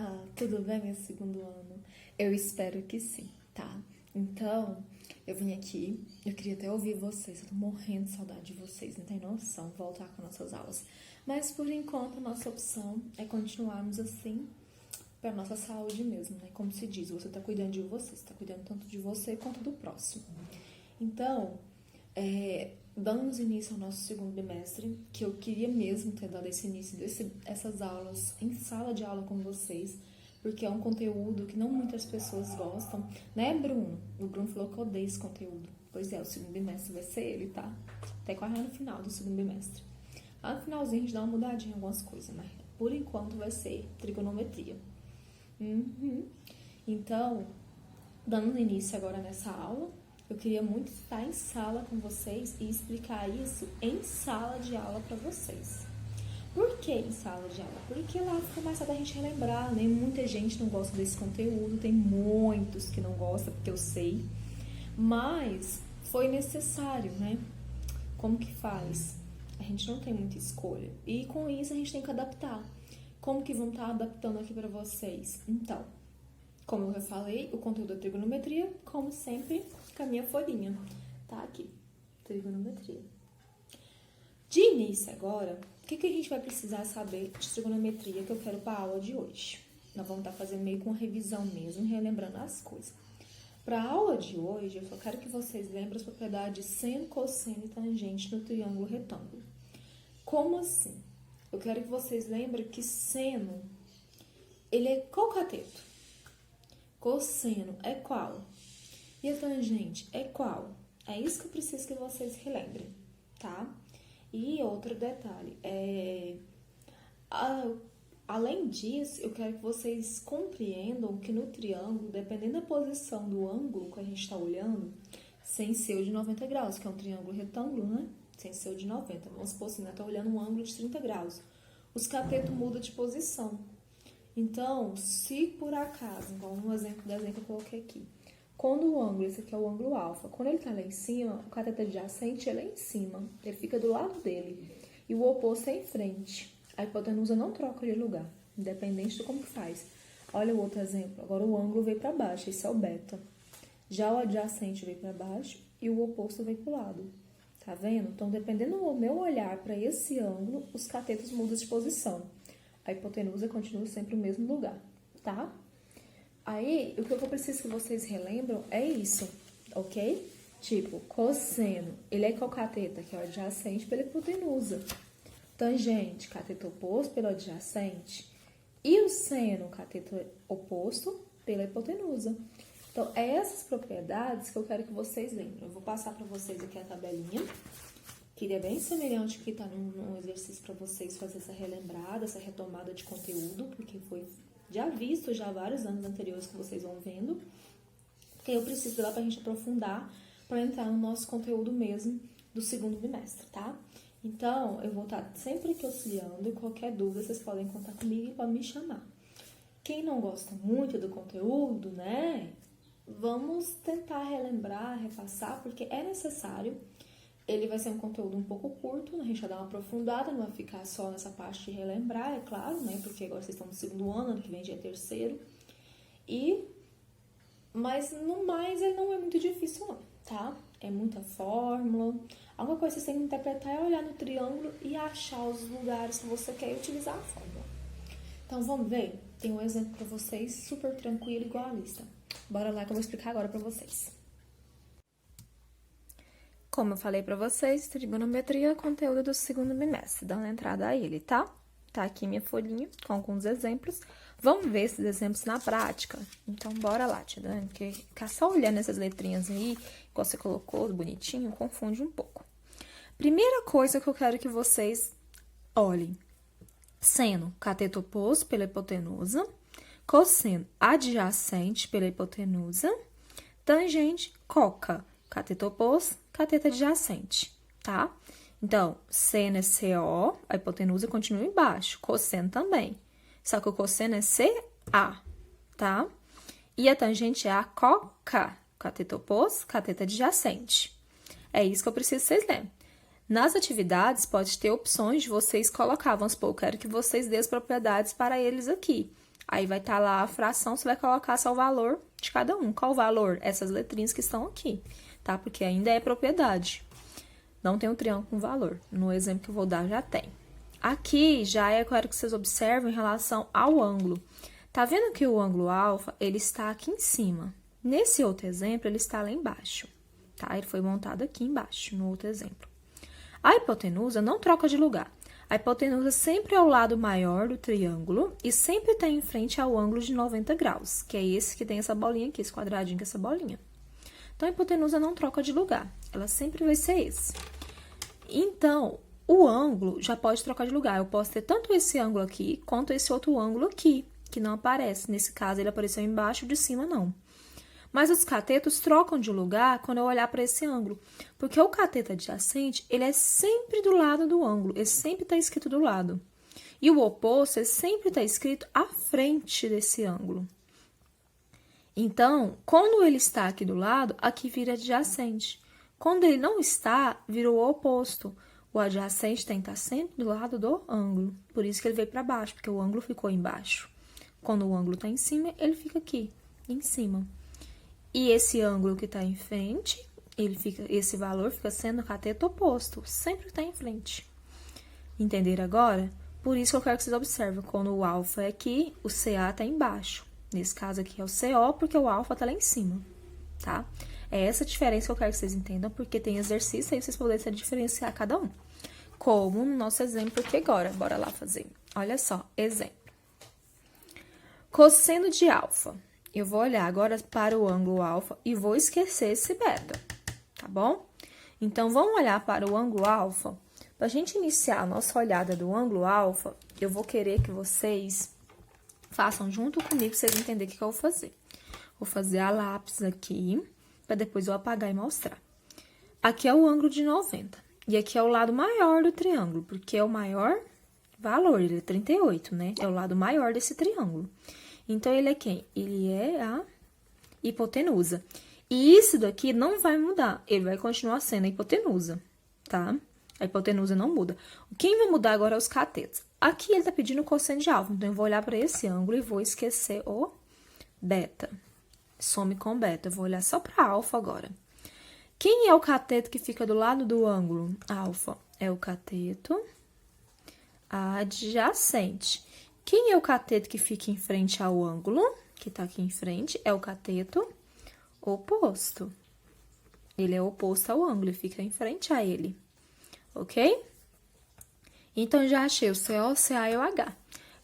Olá, tudo bem, meu segundo ano? Eu espero que sim, tá? Então, eu vim aqui, eu queria até ouvir vocês, eu tô morrendo de saudade de vocês, não tem noção, voltar com nossas aulas. Mas, por enquanto, a nossa opção é continuarmos assim, pra nossa saúde mesmo, né? Como se diz, você tá cuidando de você tá cuidando tanto de você quanto do próximo. Então, damos início ao nosso segundo bimestre, que eu queria mesmo ter dado esse início dessas aulas em sala de aula com vocês, porque é um conteúdo que não muitas pessoas gostam, né, Bruno? O Bruno falou que odeia esse conteúdo. Pois é, o segundo bimestre vai ser ele, tá? Até quase no final do segundo bimestre. Lá no finalzinho a gente dá uma mudadinha em algumas coisas, mas por enquanto vai ser trigonometria. Então, dando início agora nessa aula, eu queria muito estar em sala com vocês e explicar isso em sala de aula para vocês. Por que em sala de aula? Porque lá fica mais fácil da gente relembrar, né? Muita gente não gosta desse conteúdo, tem muitos que não gostam, porque eu sei. Mas foi necessário, né? Como que faz? A gente não tem muita escolha. E com isso a gente tem que adaptar. Como que vão estar adaptando aqui para vocês? Então, como eu já falei, o conteúdo é trigonometria, como sempre, com a minha folhinha. Tá aqui, trigonometria. De início agora, o que a gente vai precisar saber de trigonometria que eu quero para a aula de hoje? Nós vamos estar fazendo meio com uma revisão mesmo, relembrando as coisas. Para a aula de hoje, eu só quero que vocês lembrem as propriedades seno, cosseno e tangente no triângulo retângulo. Como assim? Eu quero que vocês lembrem que seno, ele é qual cateto? Cosseno é qual? E a tangente é qual? É isso que eu preciso que vocês relembrem, tá? E outro detalhe, além disso, eu quero que vocês compreendam que no triângulo, dependendo da posição do ângulo que a gente está olhando, sem ser o de 90 graus, que é um triângulo retângulo, né? Sem ser o de 90. Vamos supor assim, né? Tá olhando um ângulo de 30 graus. Os catetos mudam de posição. Então, se por acaso, igual no exemplo que eu coloquei aqui, quando o ângulo, esse aqui é o ângulo alfa, quando ele tá lá em cima, o cateto adjacente é lá em cima, ele fica do lado dele, e o oposto é em frente. A hipotenusa não troca de lugar, independente de como que faz. Olha o outro exemplo, agora o ângulo veio para baixo, esse é o beta. Já o adjacente veio para baixo e o oposto veio pro lado. Tá vendo? Então, dependendo do meu olhar para esse ângulo, os catetos mudam de posição. A hipotenusa continua sempre no mesmo lugar, tá? Aí, o que eu preciso que vocês relembram é isso, ok? Tipo, cosseno, ele é qual cateta? Que é o adjacente pela hipotenusa. Tangente, cateto oposto pelo adjacente. E o seno, cateto oposto pela hipotenusa. Então, é essas propriedades que eu quero que vocês lembrem. Eu vou passar para vocês aqui a tabelinha, que ele é bem semelhante que está num exercício para vocês fazer essa relembrada, essa retomada de conteúdo, porque foi já visto já vários anos anteriores que vocês vão vendo. Porque eu preciso dela para a gente aprofundar, para entrar no nosso conteúdo mesmo do segundo bimestre, tá? Então, eu vou estar sempre aqui auxiliando e qualquer dúvida vocês podem contar comigo e podem me chamar. Quem não gosta muito do conteúdo, né? Vamos tentar relembrar, repassar, porque é necessário. Ele vai ser um conteúdo um pouco curto, a gente vai dar uma aprofundada, não vai ficar só nessa parte de relembrar, é claro, né? Porque agora vocês estão no segundo ano que vem já é terceiro. Mas no mais ele não é muito difícil não, tá? É muita fórmula. Alguma coisa que vocês têm que interpretar é olhar no triângulo e achar os lugares que você quer utilizar a fórmula. Então vamos ver? Tem um exemplo para vocês super tranquilo, igual a lista. Bora lá que eu vou explicar agora para vocês. Como eu falei pra vocês, trigonometria é conteúdo do segundo bimestre, dando entrada a ele, tá? Tá aqui minha folhinha com alguns exemplos. Vamos ver esses exemplos na prática? Então, bora lá, tia Dani, porque ficar só olhando essas letrinhas aí, que você colocou, bonitinho, confunde um pouco. Primeira coisa que eu quero que vocês olhem. Seno, cateto oposto pela hipotenusa. Cosseno, adjacente pela hipotenusa. Tangente, coca, cateto oposto, cateto adjacente, tá? Então, seno é CO, a hipotenusa continua embaixo, cosseno também. Só que o cosseno é CA, tá? E a tangente é a coca, cateto oposto, cateto adjacente. É isso que eu preciso que vocês lembrem. Nas atividades, pode ter opções de vocês colocar, vamos supor, eu quero que vocês dêem as propriedades para eles aqui. Aí vai estar lá a fração, você vai colocar só o valor de cada um. Qual o valor? Essas letrinhas que estão aqui, tá? Porque ainda é propriedade. Não tem um triângulo com valor. No exemplo que eu vou dar, já tem. Aqui, já é, eu quero que vocês observem em relação ao ângulo. Tá vendo que o ângulo alfa, ele está aqui em cima. Nesse outro exemplo, ele está lá embaixo, tá? Ele foi montado aqui embaixo, no outro exemplo. A hipotenusa não troca de lugar. A hipotenusa sempre é o lado maior do triângulo e sempre está em frente ao ângulo de 90 graus, que é esse que tem essa bolinha aqui, esse quadradinho com essa bolinha. Então, a hipotenusa não troca de lugar, ela sempre vai ser esse. Então, o ângulo já pode trocar de lugar. Eu posso ter tanto esse ângulo aqui, quanto esse outro ângulo aqui, que não aparece. Nesse caso, ele apareceu embaixo, de cima não. Mas os catetos trocam de lugar quando eu olhar para esse ângulo. Porque o cateto adjacente, ele é sempre do lado do ângulo. Ele sempre está escrito do lado. E o oposto, ele sempre está escrito à frente desse ângulo. Então, quando ele está aqui do lado, aqui vira adjacente. Quando ele não está, vira o oposto. O adjacente tem que estar sempre do lado do ângulo. Por isso que ele veio para baixo, porque o ângulo ficou embaixo. Quando o ângulo está em cima, ele fica aqui, em cima. E esse ângulo que está em frente, esse valor fica sendo o cateto oposto, sempre está em frente. Entenderam agora? Por isso que eu quero que vocês observem, quando o alfa é aqui, o CA está embaixo. Nesse caso aqui é o CO, porque o alfa está lá em cima, tá? É essa diferença que eu quero que vocês entendam, porque tem exercício aí vocês poderem diferenciar cada um. Como no nosso exemplo aqui agora, bora lá fazer. Olha só, exemplo. Cosseno de alfa. Eu vou olhar agora para o ângulo alfa e vou esquecer esse beta, tá bom? Então, vamos olhar para o ângulo alfa. Para a gente iniciar a nossa olhada do ângulo alfa, eu vou querer que vocês façam junto comigo, para vocês entenderem o que eu vou fazer. Vou fazer a lápis aqui, para depois eu apagar e mostrar. Aqui é o ângulo de 90, e aqui é o lado maior do triângulo, porque é o maior valor, ele é 38, né? É o lado maior desse triângulo. Então, ele é quem? Ele é a hipotenusa. E isso daqui não vai mudar, ele vai continuar sendo a hipotenusa, tá? A hipotenusa não muda. Quem vai mudar agora é os catetos. Aqui ele tá pedindo o cosseno de alfa, então eu vou olhar para esse ângulo e vou esquecer o beta. Some com beta, eu vou olhar só para alfa agora. Quem é o cateto que fica do lado do ângulo alfa? É o cateto adjacente. Quem é o cateto que fica em frente ao ângulo, que tá aqui em frente? É o cateto oposto. Ele é oposto ao ângulo e fica em frente a ele, ok? Então, já achei o CO, CA e o H.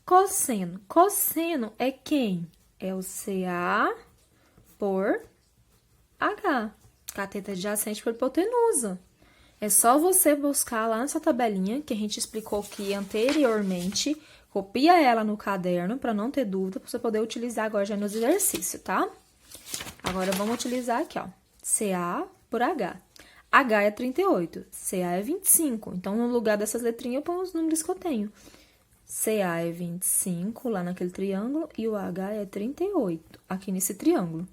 Cosseno. Cosseno é quem? É o CA por H. Cateto adjacente por hipotenusa. É só você buscar lá nessa tabelinha que a gente explicou aqui anteriormente. Copia ela no caderno para não ter dúvida, para você poder utilizar agora já nos exercícios, tá? Agora, vamos utilizar aqui, ó. CA por H. H é 38, CA é 25. Então, no lugar dessas letrinhas, eu ponho os números que eu tenho. CA é 25, lá naquele triângulo, e o H é 38, aqui nesse triângulo.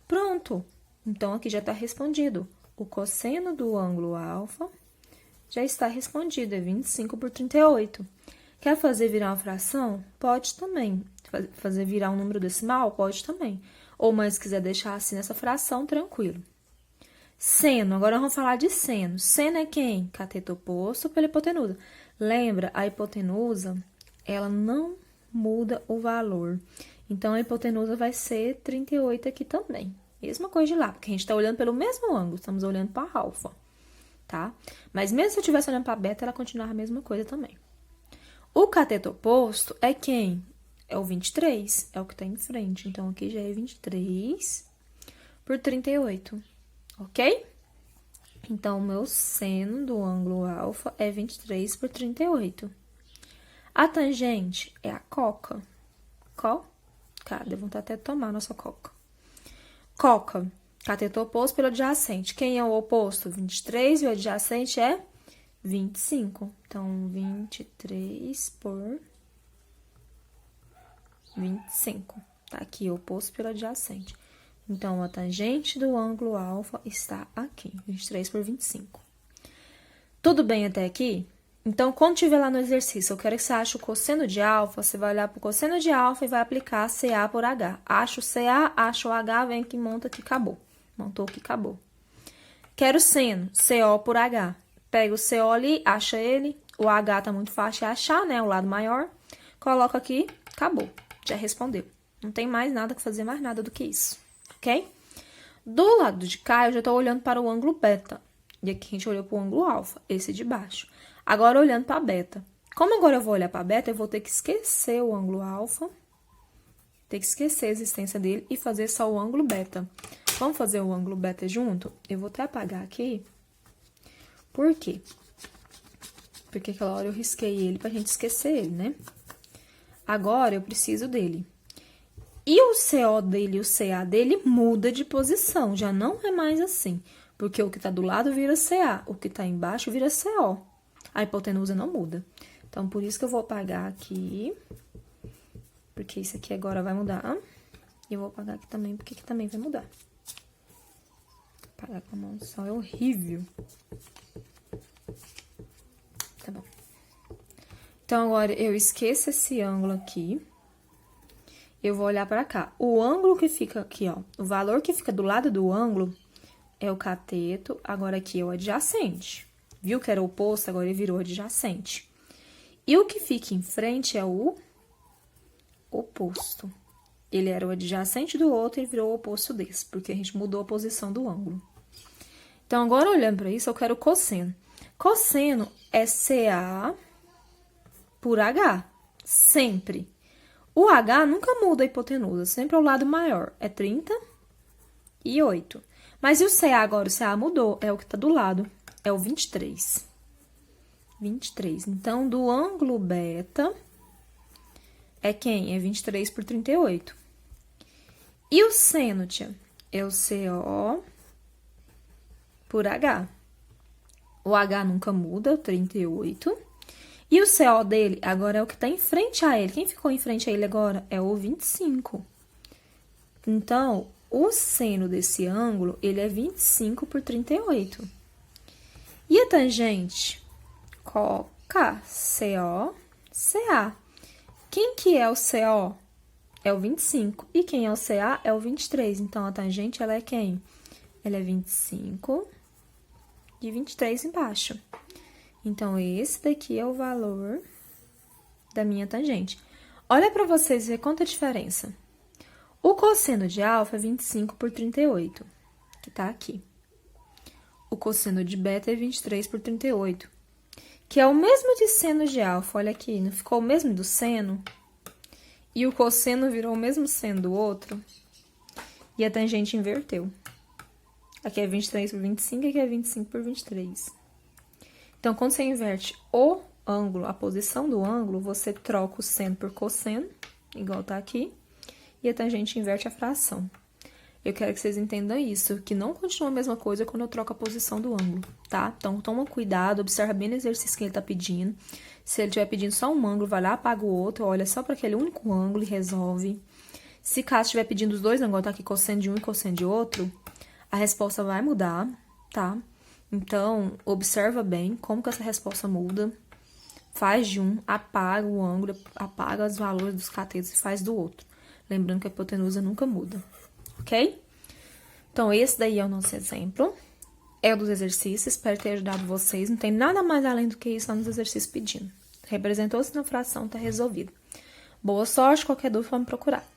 Pronto! Então, aqui já está respondido. O cosseno do ângulo alfa já está respondido, é 25 por 38. Quer fazer virar uma fração? Pode também. Fazer virar um número decimal? Pode também. Ou, mas quiser deixar assim nessa fração, tranquilo. Seno, agora vamos falar de seno. Seno é quem? Cateto oposto pela hipotenusa. Lembra, a hipotenusa, ela não muda o valor. Então, a hipotenusa vai ser 38 aqui também. Mesma coisa de lá, porque a gente está olhando pelo mesmo ângulo, estamos olhando para alfa, tá? Mas mesmo se eu estivesse olhando para beta, ela continuava a mesma coisa também. O cateto oposto é quem? É o 23, é o que está em frente. Então, aqui já é 23 por 38, ok? Então, o meu seno do ângulo alfa é 23 por 38. A tangente é a coca. Cadê? Deu vontade até de tomar a nossa coca. Coca, cateto oposto pelo adjacente. Quem é o oposto? 23 e o adjacente é 25. Então, 23 por 25. Tá aqui, oposto pelo adjacente. Então, a tangente do ângulo alfa está aqui, 23 por 25. Tudo bem até aqui? Então, quando tiver lá no exercício, eu quero que você ache o cosseno de alfa, você vai olhar pro cosseno de alfa e vai aplicar CA por H. Acha o CA, acha o H, vem aqui, monta que acabou. Montou que acabou. Quero seno, CO por H. Pega o CO ali, acha ele. O H tá muito fácil de achar, né? O lado maior. Coloca aqui, acabou. Já respondeu. Não tem mais nada que fazer, mais nada do que isso. Ok? Do lado de cá, eu já tô olhando para o ângulo beta. E aqui a gente olhou para o ângulo alfa, esse de baixo. Agora, olhando para beta. Como agora eu vou olhar para beta, eu vou ter que esquecer o ângulo alfa. Ter que esquecer a existência dele e fazer só o ângulo beta. Vamos fazer o ângulo beta junto? Eu vou até apagar aqui. Por quê? Porque aquela hora eu risquei ele pra gente esquecer ele, né? Agora, eu preciso dele. E o CO dele e o CA dele muda de posição, já não é mais assim. Porque o que tá do lado vira CA, o que tá embaixo vira CO. A hipotenusa não muda. Então, por isso que eu vou apagar aqui. Porque isso aqui agora vai mudar. E eu vou apagar aqui também, porque aqui também vai mudar. Apagar com a mão só é horrível. Tá bom. Então, agora eu esqueço esse ângulo aqui. Eu vou olhar pra cá. O ângulo que fica aqui, ó. O valor que fica do lado do ângulo é o cateto. Agora aqui é o adjacente. Viu que era o oposto? Agora ele virou adjacente. E o que fica em frente é o oposto. Ele era o adjacente do outro e virou o oposto desse, porque a gente mudou a posição do ângulo. Então, agora olhando para isso, eu quero cosseno. Cosseno é CA por H, sempre. O H nunca muda a hipotenusa, sempre é o lado maior, é 38. Mas e o CA agora? O CA mudou, é o que tá do lado, é o 23. 23. Então, do ângulo beta... é quem? É 23 por 38. E o seno, tia? É o CO por H. O H nunca muda, o 38. E o CO dele agora é o que tá em frente a ele. Quem ficou em frente a ele agora é o 25. Então, o seno desse ângulo, ele é 25 por 38. E a tangente? Coca, CO, CA. Quem que é o CO? É o 25. E quem é o CA? É o 23. Então, a tangente, ela é quem? Ela é 25 e 23 embaixo. Então, esse daqui é o valor da minha tangente. Olha para vocês ver quanta diferença. O cosseno de alfa é 25 por 38, que tá aqui. O cosseno de beta é 23 por 38, que é o mesmo de seno de alfa. Olha aqui, não ficou o mesmo do seno? E o cosseno virou o mesmo seno do outro. E a tangente inverteu. Aqui é 23 por 25, aqui é 25 por 23. Então, quando você inverte o ângulo, a posição do ângulo, você troca o seno por cosseno, igual tá aqui, e a tangente inverte a fração. Eu quero que vocês entendam isso, que não continua a mesma coisa quando eu troco a posição do ângulo, tá? Então, toma cuidado, observa bem o exercício que ele tá pedindo. Se ele estiver pedindo só um ângulo, vai lá, apaga o outro, olha só para aquele único ângulo e resolve. Se caso estiver pedindo os dois ângulos, tá aqui cosseno de um e cosseno de outro, a resposta vai mudar, tá? Então, observa bem como que essa resposta muda. Faz de um, apaga o ângulo, apaga os valores dos catetos e faz do outro. Lembrando que a hipotenusa nunca muda, ok? Então, esse daí é o nosso exemplo. É o dos exercícios, espero ter ajudado vocês. Não tem nada mais além do que isso lá nos exercícios pedindo. Representou-se na fração, tá resolvido. Boa sorte, qualquer dúvida, pode me procurar.